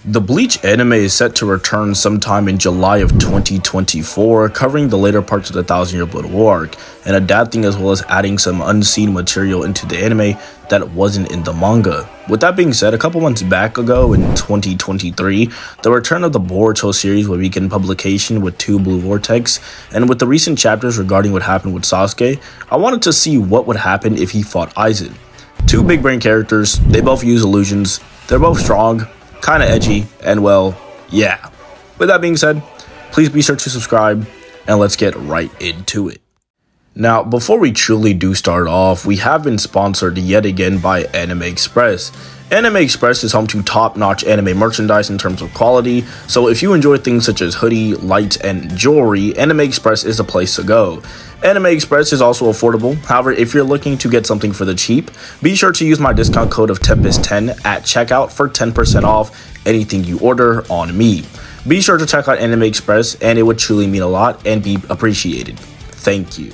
The Bleach anime is set to return sometime in July of 2024, covering the later parts of the Thousand Year Blood War arc, and adapting as well as adding some unseen material into the anime that wasn't in the manga. With that being said, a couple months back ago in 2023, the return of the Boruto series will begin publication with 2 Blue Vortex, and with the recent chapters regarding what happened with Sasuke, I wanted to see what would happen if he fought Aizen. 2 big brain characters, they both use illusions, they're both strong, kind of edgy, and well, yeah. With that being said, please be sure to subscribe, and let's get right into it. Now, before we truly do start off, we have been sponsored yet again by Anime Express. Anime Express is home to top-notch anime merchandise in terms of quality, so if you enjoy things such as hoodie, lights, and jewelry, Anime Express is the place to go. Anime Express is also affordable. However, if you're looking to get something for the cheap, be sure to use my discount code of TEMPEST10 at checkout for 10% off anything you order on me. Be sure to check out Anime Express, and it would truly mean a lot and be appreciated. Thank you.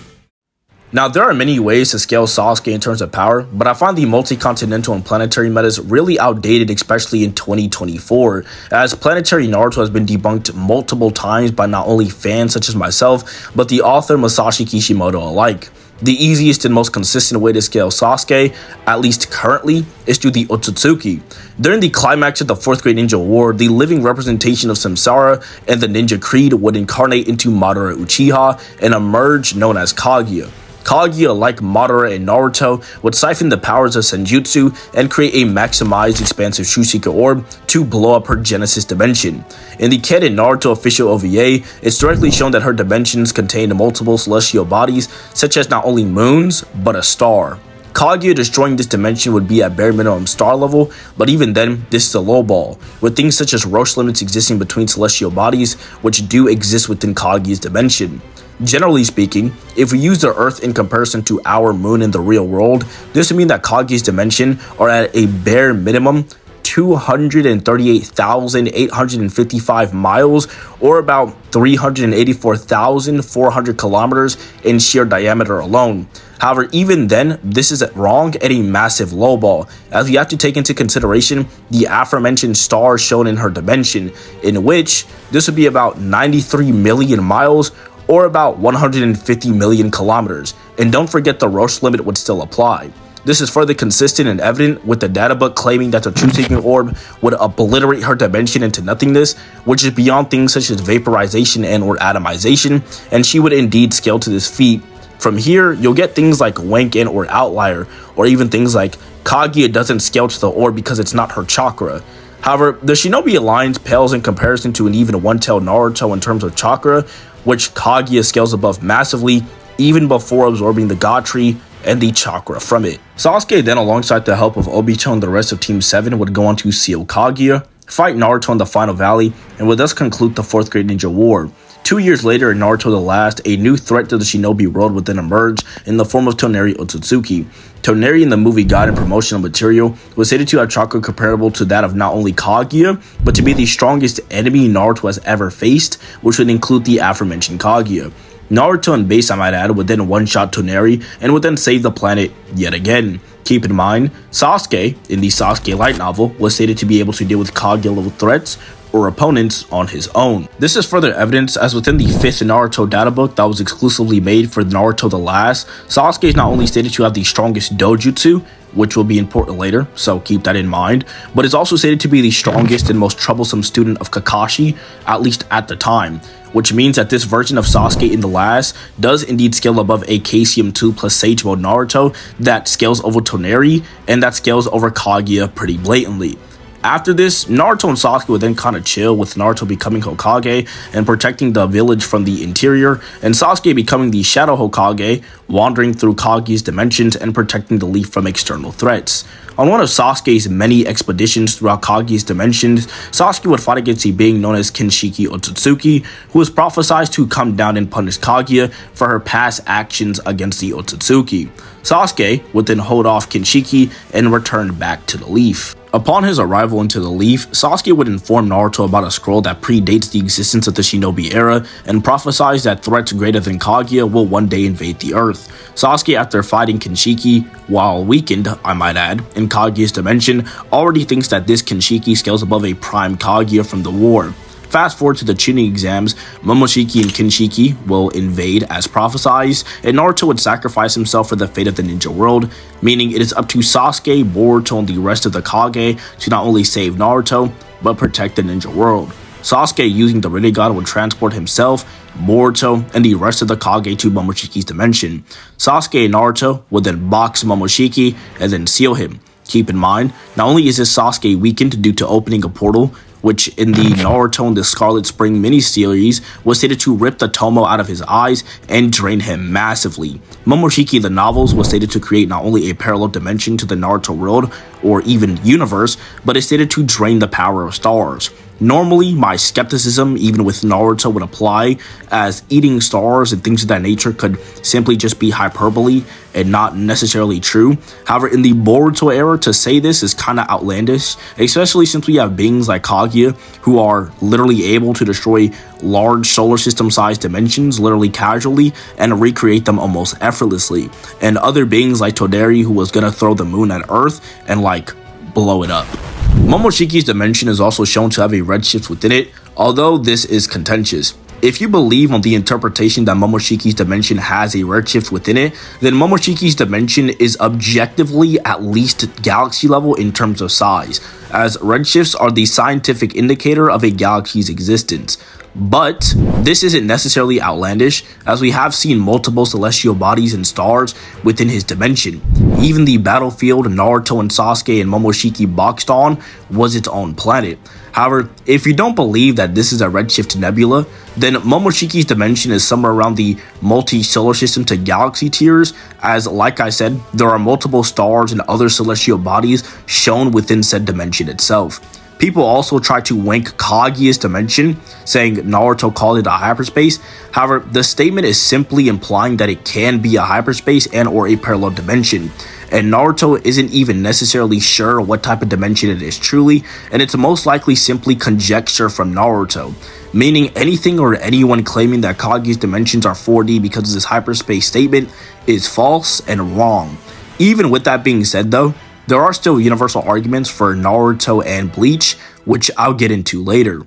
Now, there are many ways to scale Sasuke in terms of power, but I find the multi-continental and planetary metas really outdated, especially in 2024, as planetary Naruto has been debunked multiple times by not only fans such as myself, but the author Masashi Kishimoto alike. The easiest and most consistent way to scale Sasuke, at least currently, is through the Otsutsuki. During the climax of the 4th Great Ninja War, the living representation of Samsara and the Ninja Creed would incarnate into Madara Uchiha and emerge known as Kaguya. Kaguya, like Madara and Naruto, would siphon the powers of Senjutsu and create a maximized expansive Shusuke orb to blow up her Genesis dimension. In the canon Naruto official OVA, it's directly shown that her dimensions contain multiple celestial bodies, such as not only moons, but a star. Kaguya destroying this dimension would be at bare minimum star level, but even then, this is a low ball, with things such as Roche limits existing between celestial bodies, which do exist within Kaguya's dimension. Generally speaking, if we use the Earth in comparison to our moon in the real world, this would mean that Kaguya's dimension are at a bare minimum 238,855 miles, or about 384,400 kilometers in sheer diameter alone. However, even then, this is wrong and a massive lowball, as we have to take into consideration the aforementioned stars shown in her dimension, in which this would be about 93 million miles, or about 150 million kilometers, and don't forget the Roche limit would still apply. This is further consistent and evident with the databook claiming that the truth-seeking orb would obliterate her dimension into nothingness, which is beyond things such as vaporization and or atomization, and she would indeed scale to this feat. From here, you'll get things like wank and or outlier, or even things like Kaguya doesn't scale to the orb because it's not her chakra. However, the Shinobi Alliance pales in comparison to an even one-tailed Naruto in terms of chakra, which Kaguya scales above massively even before absorbing the God Tree and the chakra from it. Sasuke then, alongside the help of Obito and the rest of Team 7, would go on to seal Kaguya, fight Naruto in the final valley, and would thus conclude the 4th Great Ninja War. 2 years later, in Naruto the Last, a new threat to the Shinobi world would then emerge in the form of Toneri Otsutsuki. Toneri, in the movie guide and promotional material, was stated to have chakra comparable to that of not only Kaguya, but to be the strongest enemy Naruto has ever faced, which would include the aforementioned Kaguya. Naruto and base, I might add, would then one-shot Toneri and would then save the planet yet again. Keep in mind, Sasuke, in the Sasuke light novel, was stated to be able to deal with Kaguya-level threats or opponents on his own. This is further evidence as within the 5th Naruto databook that was exclusively made for Naruto the Last, Sasuke is not only stated to have the strongest dojutsu, which will be important later, so keep that in mind, but is also stated to be the strongest and most troublesome student of Kakashi, at least at the time, which means that this version of Sasuke in the Last does indeed scale above a Caesium 2 plus Sage Mode Naruto that scales over Toneri and that scales over Kaguya pretty blatantly. After this, Naruto and Sasuke would then kind of chill, with Naruto becoming Hokage and protecting the village from the interior, and Sasuke becoming the Shadow Hokage, wandering through Kaguya's dimensions and protecting the leaf from external threats. On one of Sasuke's many expeditions throughout Kaguya's dimensions, Sasuke would fight against a being known as Kinshiki Otsutsuki, who was prophesied to come down and punish Kaguya for her past actions against the Otsutsuki. Sasuke would then hold off Kinshiki and return back to the leaf. Upon his arrival into the leaf, Sasuke would inform Naruto about a scroll that predates the existence of the Shinobi era and prophesies that threats greater than Kaguya will one day invade the earth. Sasuke, after fighting Kinshiki, while weakened, I might add, and Kaguya's dimension already thinks that this Kinshiki scales above a prime Kaguya from the war. Fast forward to the Chunin exams, Momoshiki and Kinshiki will invade as prophesized, and Naruto would sacrifice himself for the fate of the ninja world, meaning it is up to Sasuke, Boruto, and the rest of the Kage to not only save Naruto, but protect the ninja world. Sasuke, using the Rinnegan, would transport himself, Boruto, and the rest of the Kage to Momoshiki's dimension. Sasuke and Naruto would then box Momoshiki and then seal him. Keep in mind, not only is this Sasuke weakened due to opening a portal, which in the Naruto and the Scarlet Spring mini-series was stated to rip the Tomo out of his eyes and drain him massively. Momoshiki in the novels was stated to create not only a parallel dimension to the Naruto world or even universe, but is stated to drain the power of stars. Normally, my skepticism, even with Naruto, would apply, as eating stars and things of that nature could simply just be hyperbole and not necessarily true. However, in the Boruto era, to say this is kind of outlandish, especially since we have beings like Kaguya, who are literally able to destroy large solar system-sized dimensions literally casually and recreate them almost effortlessly, and other beings like Toderi, who was gonna throw the moon at Earth and like blow it up. Momoshiki's dimension is also shown to have a redshift within it, although this is contentious. If you believe on the interpretation that Momoshiki's dimension has a redshift within it, then Momoshiki's dimension is objectively at least galaxy level in terms of size, as redshifts are the scientific indicator of a galaxy's existence. But this isn't necessarily outlandish, as we have seen multiple celestial bodies and stars within his dimension. Even the battlefield Naruto and Sasuke and Momoshiki boxed on was its own planet. However, if you don't believe that this is a redshift nebula, then Momoshiki's dimension is somewhere around the multi-solar system to galaxy tiers, as like I said, there are multiple stars and other celestial bodies shown within said dimension itself. People also try to wank Kaguya's dimension, saying Naruto called it a hyperspace. However, the statement is simply implying that it can be a hyperspace and or a parallel dimension. And Naruto isn't even necessarily sure what type of dimension it is truly, and it's most likely simply conjecture from Naruto. Meaning anything or anyone claiming that Kaguya's dimensions are 4D because of this hyperspace statement is false and wrong. Even with that being said though, there are still universal arguments for Naruto and Bleach, which I'll get into later.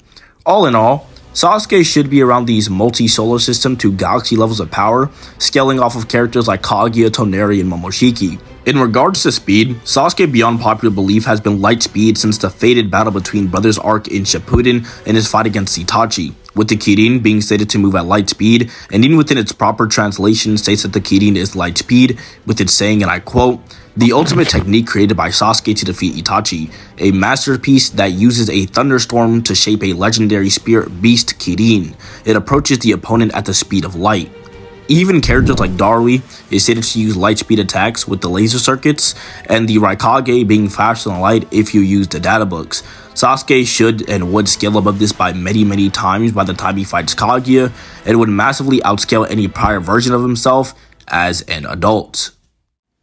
All in all, Sasuke should be around these multi-solar system to galaxy levels of power, scaling off of characters like Kaguya, Toneri, and Momoshiki. In regards to speed, Sasuke beyond popular belief has been light speed since the fated battle between Brothers arc in Shippuden and his fight against Itachi, with the Kirin being stated to move at light speed, and even within its proper translation states that the Kirin is light speed, with it saying, and I quote, "The ultimate technique created by Sasuke to defeat Itachi, a masterpiece that uses a thunderstorm to shape a legendary spirit beast Kirin. It approaches the opponent at the speed of light." Even characters like Darui is stated to use light speed attacks with the laser circuits, and the Raikage being faster than light if you use the data books. Sasuke should and would scale above this by many times by the time he fights Kaguya, and would massively outscale any prior version of himself as an adult.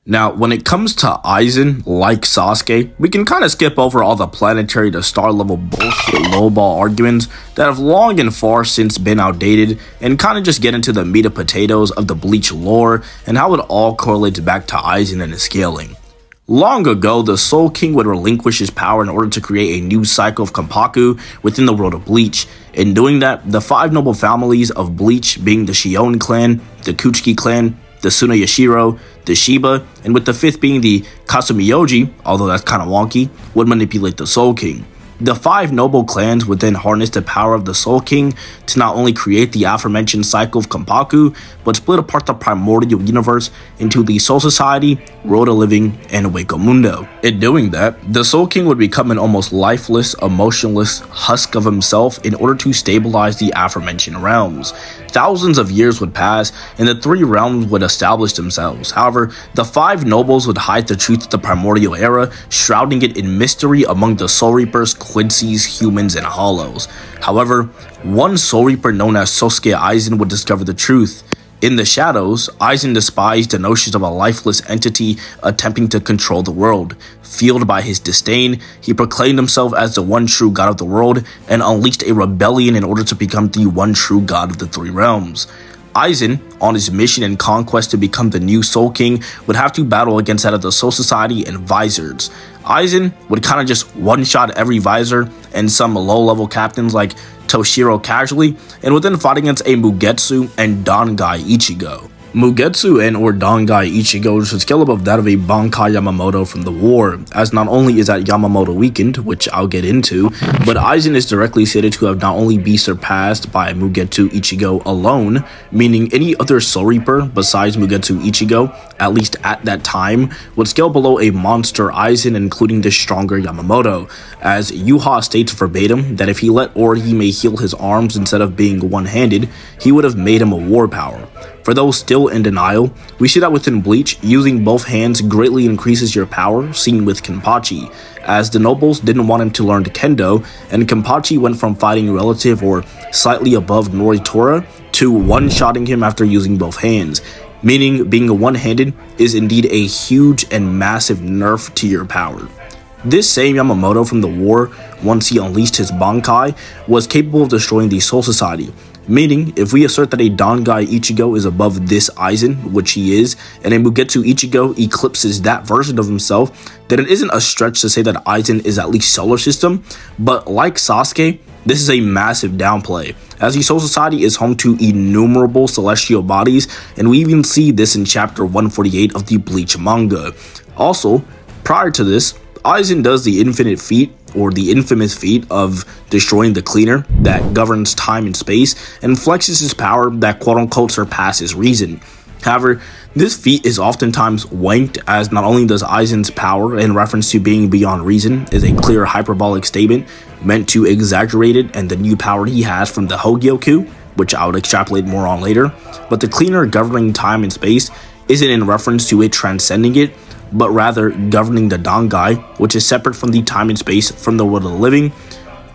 Now, when it comes to Aizen, like Sasuke, we can kind of skip over all the planetary to star level bullshit lowball arguments that have long and far since been outdated, and kind of just get into the meat and potatoes of the Bleach lore and how it all correlates back to Aizen and his scaling. Long ago, the Soul King would relinquish his power in order to create a new cycle of Kampaku within the world of Bleach. In doing that, the 5 noble families of Bleach, being the Shion clan, the Kuchiki clan, the Tsunayashiro, the Shiba, and with the 5th being the Kasumiyoji, although that's kind of wonky, would manipulate the Soul King. The 5 noble clans would then harness the power of the Soul King to not only create the aforementioned cycle of Kampaku, but split apart the primordial universe into the Soul Society, World of Living, and Wako Mundo. In doing that, the Soul King would become an almost lifeless, emotionless husk of himself in order to stabilize the aforementioned realms. Thousands of years would pass, and the 3 realms would establish themselves. However, the 5 nobles would hide the truth of the primordial era, shrouding it in mystery among the Soul Reapers, Quincy's, humans, and hollows. However, one Soul Reaper known as Sasuke Aizen would discover the truth. In the shadows, Aizen despised the notions of a lifeless entity attempting to control the world. Fueled by his disdain, he proclaimed himself as the one true god of the world and unleashed a rebellion in order to become the one true god of the 3 realms. Aizen, on his mission and conquest to become the new Soul King, would have to battle against that of the Soul Society and Visors. Aizen would kind of just one-shot every Visor and some low-level captains like Toshiro casually, and would then fight against a Mugetsu and Dangai Ichigo. Mugetsu and or Dangai Ichigo should scale above that of a Bankai Yamamoto from the war, as not only is that Yamamoto weakened, which I'll get into, but Aizen is directly stated to have not only be surpassed by Mugetsu Ichigo alone, meaning any other Soul Reaper besides Mugetsu Ichigo, at least at that time, would scale below a monster Aizen, including the stronger Yamamoto, as Yuha states verbatim that if he let Orihime heal his arms instead of being one-handed, he would have made him a war power. For those still in denial, we see that within Bleach, using both hands greatly increases your power, seen with Kenpachi, as the nobles didn't want him to learn Kendo, and Kenpachi went from fighting relative or slightly above Noritora to one-shotting him after using both hands, meaning being one-handed is indeed a huge and massive nerf to your power. This same Yamamoto from the war, once he unleashed his Bankai, was capable of destroying the Soul Society, meaning if we assert that a Dangai Ichigo is above this Aizen, which he is, and a Mugetsu Ichigo eclipses that version of himself, then it isn't a stretch to say that Aizen is at least solar system, but like Sasuke, this is a massive downplay, as the Soul Society is home to innumerable celestial bodies, and we even see this in chapter 148 of the Bleach manga. Also, prior to this, Aizen does the infinite feat, or the infamous feat of destroying the cleaner that governs time and space, and flexes his power that quote-unquote surpasses reason. However, this feat is oftentimes wanked, as not only does Aizen's power in reference to being beyond reason is a clear hyperbolic statement meant to exaggerate it and the new power he has from the Hogyoku, which I would extrapolate more on later, but the cleaner governing time and space isn't in reference to it transcending it, but rather governing the Dangai, which is separate from the time and space from the world of the living,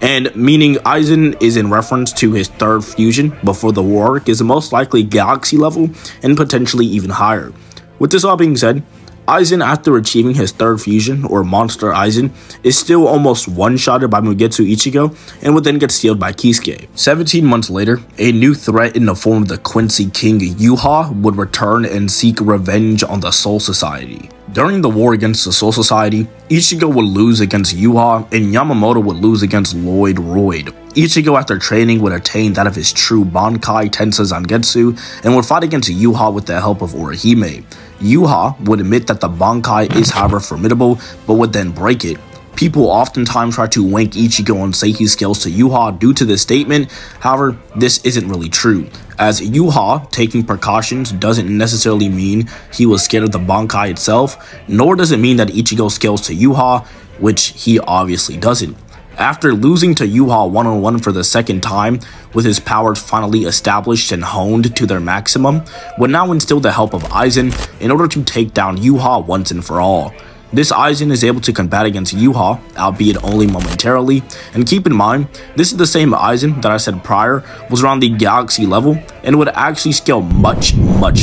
and meaning Aizen is in reference to his third fusion before the war arc is most likely galaxy level and potentially even higher. With this all being said, Aizen, after achieving his third fusion, or Monster Aizen, is still almost one-shotted by Mugetsu Ichigo and would then get sealed by Kisuke. 17 months later, a new threat in the form of the Quincy King Yuha would return and seek revenge on the Soul Society. During the war against the Soul Society, Ichigo would lose against Yuha and Yamamoto would lose against Lloyd Royd. Ichigo, after training, would attain that of his true Bankai Tensa Zangetsu and would fight against Yuha with the help of Orihime. Yuha would admit that the Bankai is however formidable, but would then break it. People oftentimes try to wank Ichigo and say he scales to Yuha due to this statement. However, this isn't really true, as Yuha taking precautions doesn't necessarily mean he was scared of the Bankai itself, nor does it mean that Ichigo scales to Yuha, which he obviously doesn't. After losing to Yuha one-on-one for the second time, with his powers finally established and honed to their maximum, would now instill the help of Aizen in order to take down Yuha once and for all. This Aizen is able to combat against Yuha, albeit only momentarily, and keep in mind, this is the same Aizen that I said prior was around the galaxy level and would actually scale much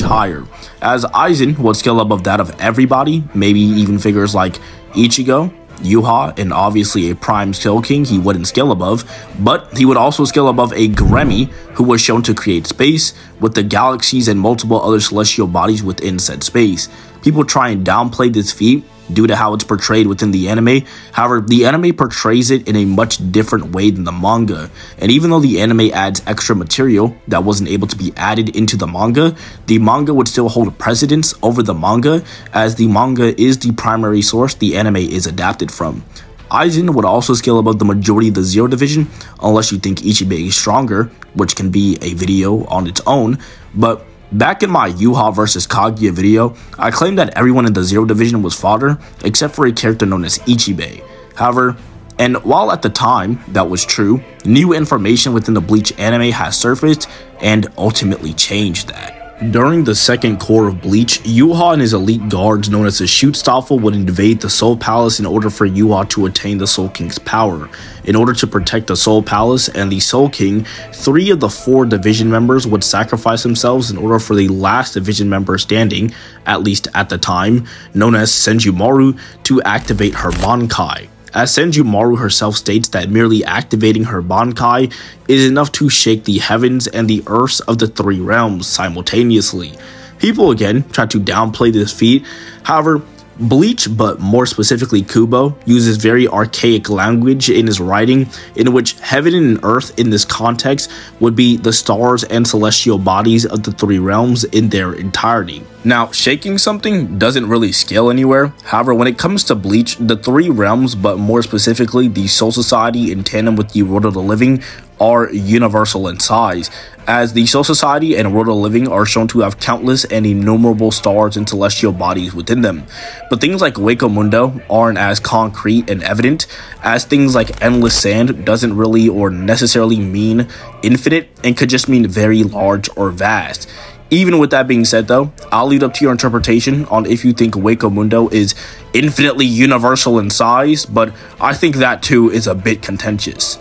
higher, as Aizen would scale above that of everybody, maybe even figures like Ichigo, Yuha, and obviously a prime Soul King he wouldn't scale above, but he would also scale above a Gremmy who was shown to create space with the galaxies and multiple other celestial bodies within said space. People try and downplay this feat due to how it's portrayed within the anime. However, the anime portrays it in a much different way than the manga, and even though the anime adds extra material that wasn't able to be added into the manga would still hold precedence over the manga, as the manga is the primary source the anime is adapted from. Aizen would also scale above the majority of the Zero Division, unless you think Ichibe is stronger, which can be a video on its own, but back in my Yuha vs Kaguya video, I claimed that everyone in the Zero Division was fodder, except for a character known as Ichibe. However, and while at the time that was true, new information within the Bleach anime has surfaced and ultimately changed that. During the second core of Bleach, Yuha and his elite guards known as the Schutzstaffel would invade the Soul Palace in order for Yuha to attain the Soul King's power. In order to protect the Soul Palace and the Soul King, 3 of the 4 division members would sacrifice themselves in order for the last division member standing, at least at the time, known as Senjumaru, to activate her Bankai. as Senjumaru herself states that merely activating her Bankai is enough to shake the heavens and the earths of the three realms simultaneously. People again try to downplay this feat, however, Bleach, but more specifically Kubo, uses very archaic language in his writing, in which heaven and earth in this context would be the stars and celestial bodies of the three realms in their entirety. Now, shaking something doesn't really scale anywhere. However, when it comes to Bleach, the three realms, but more specifically the Soul Society in tandem with the World of the Living, are universal in size, as the Soul Society and World of the Living are shown to have countless and innumerable stars and celestial bodies within them. But things like Hueco Mundo aren't as concrete and evident, as things like endless sand doesn't really or necessarily mean infinite and could just mean very large or vast. Even with that being said though, I'll leave it up to your interpretation on if you think Hueco Mundo is infinitely universal in size, but I think that too is a bit contentious.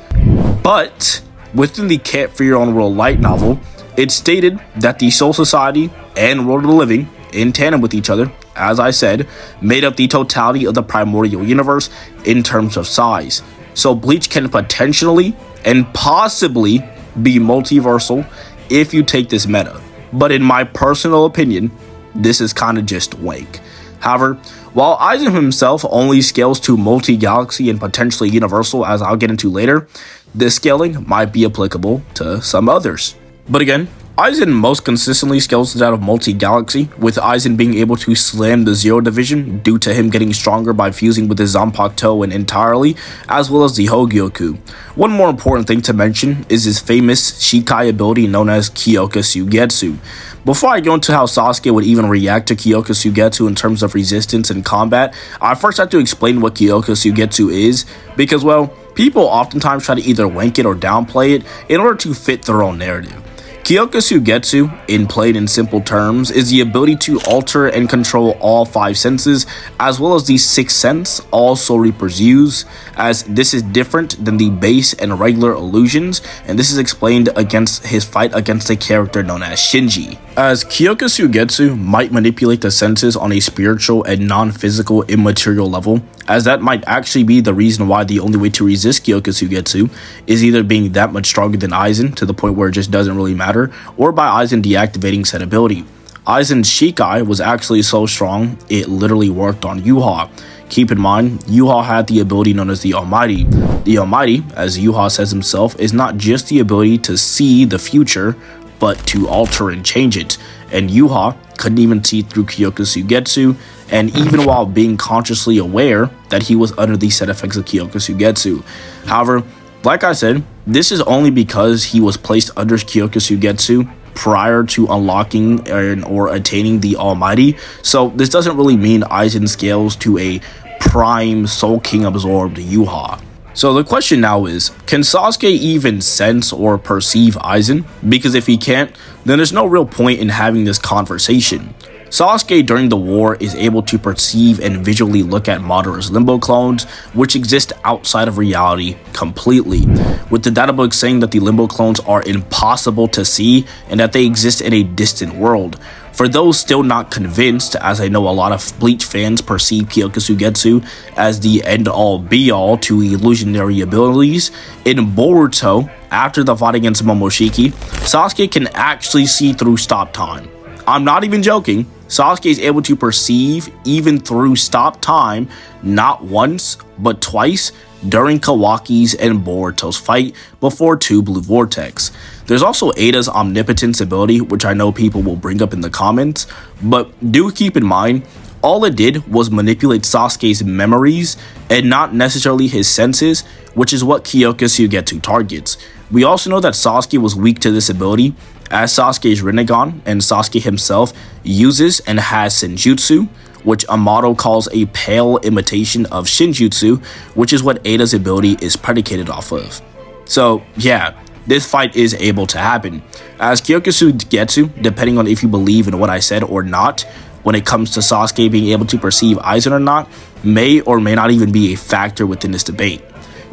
But within the Can't For Your Own World light novel, it's stated that the Soul Society and World of the Living, in tandem with each other, as I said, made up the totality of the primordial universe in terms of size. So Bleach can potentially and possibly be multiversal if you take this meta. But in my personal opinion, this is kind of just wank. However, while Aizen himself only scales to multi-galaxy and potentially universal, as I'll get into later, this scaling might be applicable to some others. But again, Aizen most consistently scales it out of multi-galaxy, with Aizen being able to slam the Zero Division due to him getting stronger by fusing with his Zanpakuto and entirely, as well as the Hogyoku. One more important thing to mention is his famous Shikai ability known as Kyoka Suigetsu. Before I go into how Sasuke would even react to Kyoka Suigetsu in terms of resistance and combat, I first have to explain what Kyoka Suigetsu is, because, well, people oftentimes try to either wank it or downplay it in order to fit their own narrative. Kyoka Suigetsu, in plain and simple terms, is the ability to alter and control all five senses, as well as the sixth sense all Soul Reapers use, as this is different than the base and regular illusions, and this is explained against his fight against a character known as Shinji. As Kyoka Suigetsu might manipulate the senses on a spiritual and non-physical immaterial level, as that might actually be the reason why the only way to resist Kyoka Suigetsu is either being that much stronger than Aizen to the point where it just doesn't really matter, or by Aizen deactivating said ability. Aizen's Shikai was actually so strong, it literally worked on Yuha. Keep in mind, Yuha had the ability known as the Almighty. The Almighty, as Yuha says himself, is not just the ability to see the future, but to alter and change it. And Yuha couldn't even see through Kyoka Suigetsu, and even while being consciously aware that he was under the said effects of Kyoka Suigetsu. However, like I said, this is only because he was placed under Kyoka Suigetsu prior to unlocking or attaining the Almighty, so this doesn't really mean Aizen scales to a prime Soul King absorbed Yuha. So the question now is, can Sasuke even sense or perceive Aizen? Because if he can't, then there's no real point in having this conversation. Sasuke during the war is able to perceive and visually look at Madara's limbo clones, which exist outside of reality completely, with the databook saying that the limbo clones are impossible to see and that they exist in a distant world. For those still not convinced, as I know a lot of Bleach fans perceive Kyoka Suigetsu as the end-all be-all to illusionary abilities, in Boruto, after the fight against Momoshiki, Sasuke can actually see through stop time. I'm not even joking. Sasuke is able to perceive even through stop time, not once, but twice during Kawaki's and Boruto's fight before 2 Blue Vortex. There's also Ada's Omnipotence ability, which I know people will bring up in the comments, but do keep in mind, all it did was manipulate Sasuke's memories and not necessarily his senses, which is what Kyoka Suigetsu targets. We also know that Sasuke was weak to this ability, as Sasuke's Rinnegan and Sasuke himself uses and has Senjutsu, which Amato calls a pale imitation of Shinjutsu, which is what Ada's ability is predicated off of. So yeah, this fight is able to happen, as Kyoka Suigetsu, depending on if you believe in what I said or not, when it comes to Sasuke being able to perceive Aizen or not, may or may not even be a factor within this debate.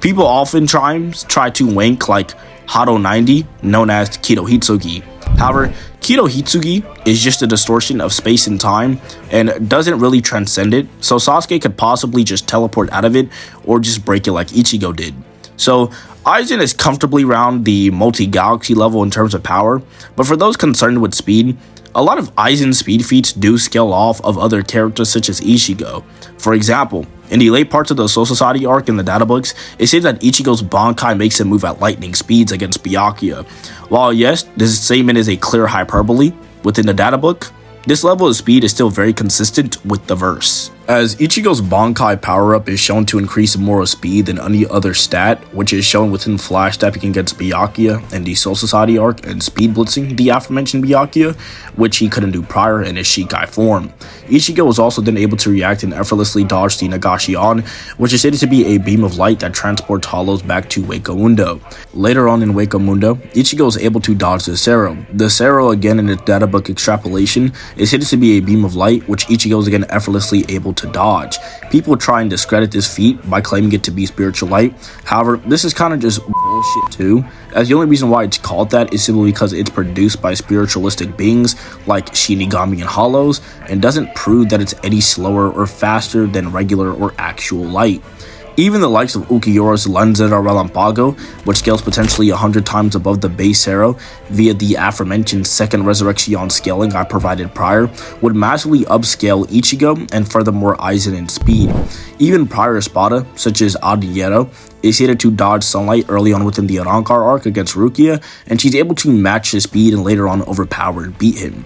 People often try to wank like Hado 90, known as Kido Hitsugi. However, Kido Hitsugi is just a distortion of space and time and doesn't really transcend it, so Sasuke could possibly just teleport out of it or just break it like Ichigo did. So Aizen is comfortably around the multi-galaxy level in terms of power, but for those concerned with speed, a lot of Aizen's speed feats do scale off of other characters such as Ichigo. For example, in the late parts of the Soul Society arc in the data books, it says that Ichigo's Bankai makes him move at lightning speeds against Byakuya. While yes, this statement is a clear hyperbole within the data book, this level of speed is still very consistent with the verse. As Ichigo's Bankai power-up is shown to increase more speed than any other stat, which is shown within Flash stepping against Byakuya and the Soul Society arc and speed blitzing the aforementioned Byakuya, which he couldn't do prior in his Shikai form. Ichigo was also then able to react and effortlessly dodge the Nagashion, which is stated to be a beam of light that transports hollows back to Wako Mundo. Later on in Wako Mundo, Ichigo was able to dodge the Sero. The Sero, again in its data book extrapolation, is stated to be a beam of light, which Ichigo is again effortlessly able to dodge. People try and discredit this feat by claiming it to be spiritual light. However, this is kind of just bullshit too, as the only reason why it's called that is simply because it's produced by spiritualistic beings like Shinigami and Hollows, and doesn't prove that it's any slower or faster than regular or actual light. Even the likes of Ukiyora's Lenzera Relampago, which scales potentially 100 times above the base Zero via the aforementioned second Resurrection scaling I provided prior, would massively upscale Ichigo and furthermore Aizen in speed. Even prior Espada, such as Adiero, is stated to dodge sunlight early on within the Arankar arc against Rukia, and she's able to match his speed and later on overpower and beat him.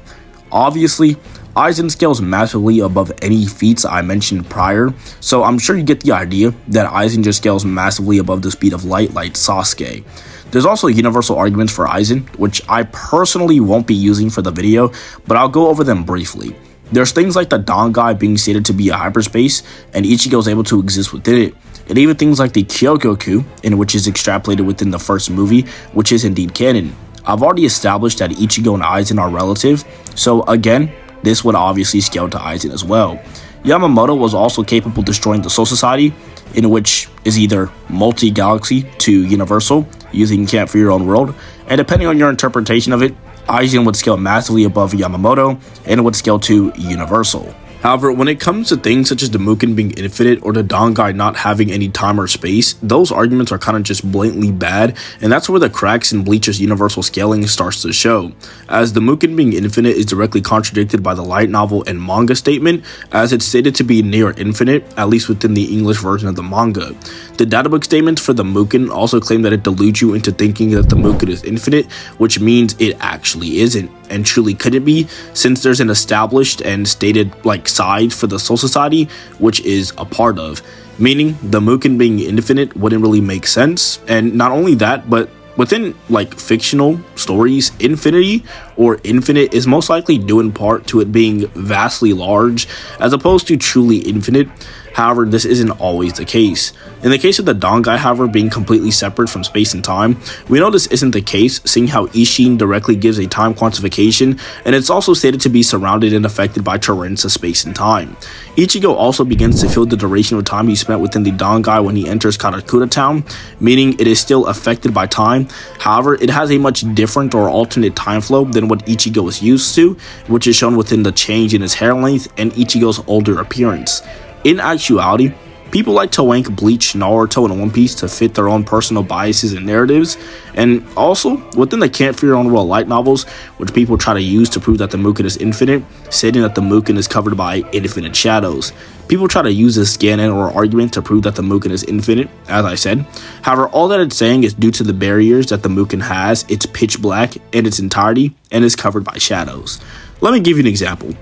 Obviously, Aizen scales massively above any feats I mentioned prior, so I'm sure you get the idea that Aizen just scales massively above the speed of light like Sasuke. There's also universal arguments for Aizen, which I personally won't be using for the video, but I'll go over them briefly. There's things like the Dangai being stated to be a hyperspace, and Ichigo is able to exist within it, and even things like the Kyogoku, in which is extrapolated within the first movie, which is indeed canon. I've already established that Ichigo and Aizen are relative, so again, this would obviously scale to Aizen as well. Yamamoto was also capable of destroying the Soul Society, in which is either multi-galaxy to universal, using Can't Fear Your Own World, and depending on your interpretation of it, Aizen would scale massively above Yamamoto, and would scale to universal. However, when it comes to things such as the Muken being infinite or the Dangai not having any time or space, those arguments are kind of just blatantly bad, and that's where the cracks in Bleach's universal scaling starts to show, as the Muken being infinite is directly contradicted by the light novel and manga statement, as it's stated to be near infinite, at least within the English version of the manga. The databook statements for the Muken also claim that it deludes you into thinking that the Muken is infinite, which means it actually isn't, and truly couldn't be, since there's an established and stated side for the Soul Society, which is a part of, meaning the Muken being infinite wouldn't really make sense. And not only that, but within fictional stories, infinity or infinite is most likely due in part to it being vastly large as opposed to truly infinite. However, this isn't always the case. In the case of the Dangai, however, being completely separate from space and time, we know this isn't the case, seeing how Ishin directly gives a time quantification, and it's also stated to be surrounded and affected by torrents of space and time. Ichigo also begins to feel the duration of time he spent within the Dangai when he enters Karakura Town, meaning it is still affected by time. However, it has a much different or alternate time flow than what Ichigo is used to, which is shown within the change in his hair length and Ichigo's older appearance. In actuality, people like to wank Bleach, Naruto, and One Piece to fit their own personal biases and narratives, and also within the Can't Fear Your Own World light novels, which people try to use to prove that the Muken is infinite, stating that the Muken is covered by infinite shadows. People try to use this scan-in or argument to prove that the Muken is infinite, as I said. However, all that it's saying is due to the barriers that the Muken has, it's pitch black in its entirety and is covered by shadows. Let me give you an example.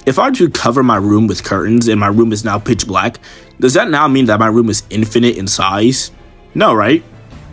If I were to cover my room with curtains and my room is now pitch black, does that now mean that my room is infinite in size? No, right?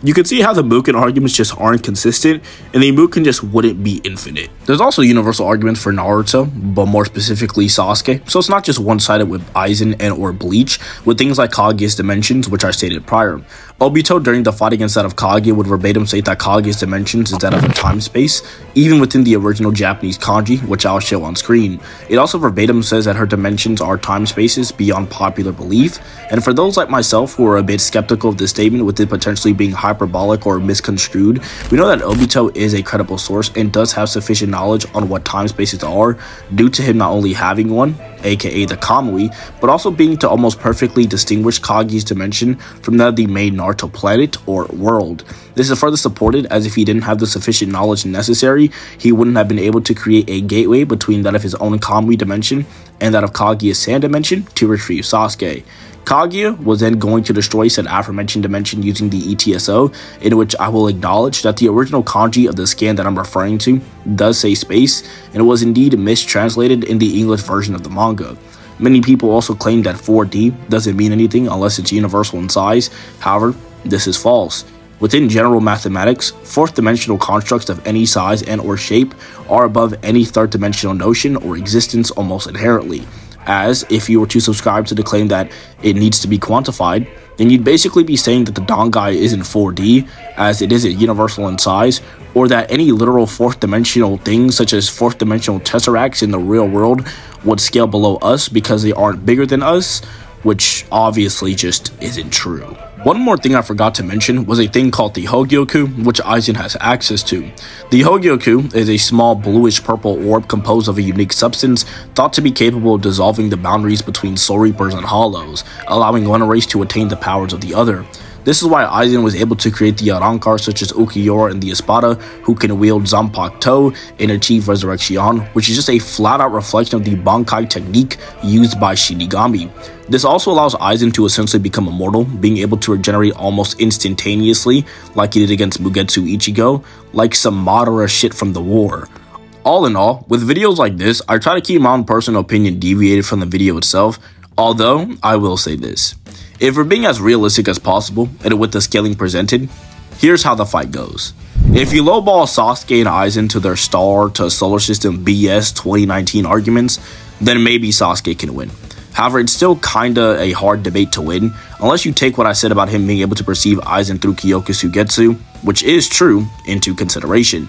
You can see how the Muken arguments just aren't consistent, and the Muken just wouldn't be infinite. There's also universal arguments for Naruto, but more specifically Sasuke, so it's not just one-sided with Aizen and or Bleach, with things like Kaguya's dimensions, which I stated prior. Obito during the fight against that of Kage would verbatim state that Kage's dimensions is that of a time-space, even within the original Japanese kanji, which I'll show on screen. It also verbatim says that her dimensions are time-spaces beyond popular belief, and for those like myself who are a bit skeptical of this statement with it potentially being hyperbolic or misconstrued, we know that Obito is a credible source and does have sufficient knowledge on what time-spaces are, due to him not only having one, aka the Kamui, but also being to almost perfectly distinguish Kage's dimension from that of the main Naruto planet or world. This is further supported as if he didn't have the sufficient knowledge necessary, he wouldn't have been able to create a gateway between that of his own Kamui dimension and that of Kaguya's sand dimension to retrieve Sasuke. Kaguya was then going to destroy said aforementioned dimension using the ETSO, in which I will acknowledge that the original kanji of the scan that I'm referring to does say space, and was indeed mistranslated in the English version of the manga. Many people also claim that 4D doesn't mean anything unless it's universal in size. However, this is false. Within general mathematics, fourth dimensional constructs of any size and or shape are above any third dimensional notion or existence almost inherently. As if you were to subscribe to the claim that it needs to be quantified, then you'd basically be saying that the Dangai isn't 4D, as it isn't universal in size, or that any literal fourth dimensional things such as fourth dimensional tesseracts in the real world would scale below us because they aren't bigger than us, which obviously just isn't true. One more thing I forgot to mention was a thing called the Hogyoku, which Aizen has access to. The Hogyoku is a small bluish purple orb composed of a unique substance thought to be capable of dissolving the boundaries between Soul Reapers and Hollows, allowing one race to attain the powers of the other. This is why Aizen was able to create the Arankar such as Ukiura and the Espada, who can wield Zanpakuto and achieve Resurrection, which is just a flat-out reflection of the Bankai technique used by Shinigami. This also allows Aizen to essentially become immortal, being able to regenerate almost instantaneously, like he did against Mugetsu Ichigo, like some Madara shit from the war. All in all, with videos like this, I try to keep my own personal opinion deviated from the video itself, although I will say this. If we're being as realistic as possible, and with the scaling presented, here's how the fight goes. If you lowball Sasuke and Aizen to their star to solar system BS 2019 arguments, then maybe Sasuke can win. However, it's still kinda a hard debate to win, unless you take what I said about him being able to perceive Aizen through Kyoku Suigetsu, which is true, into consideration.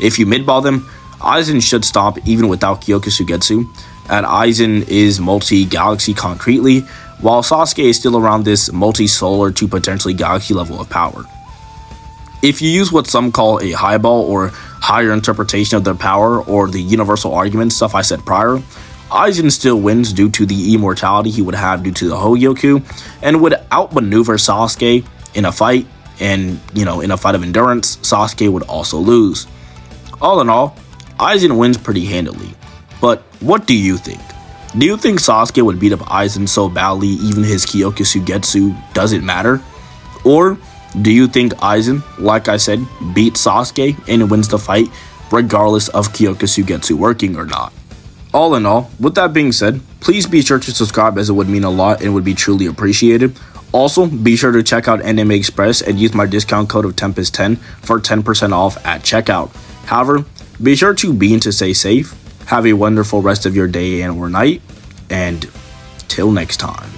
If you midball them, Aizen should stop even without Kyoku Suigetsu, and Aizen is multi-galaxy concretely, while Sasuke is still around this multi-solar to potentially galaxy level of power. If you use what some call a highball or higher interpretation of their power or the universal argument stuff I said prior, Aizen still wins due to the immortality he would have due to the Hogyoku and would outmaneuver Sasuke in a fight, and in a fight of endurance, Sasuke would also lose. All in all, Aizen wins pretty handily. But what do you think? Do you think Sasuke would beat up Aizen so badly even his Kyoku Suigetsu doesn't matter? Or do you think Aizen, like I said, beats Sasuke and wins the fight regardless of Kyoku Suigetsu working or not? All in all, with that being said, please be sure to subscribe as it would mean a lot and would be truly appreciated. Also, be sure to check out Anime Express and use my discount code of Tempest10 for 10% off at checkout. However, be sure to be and to stay safe. Have a wonderful rest of your day and or night, and till next time.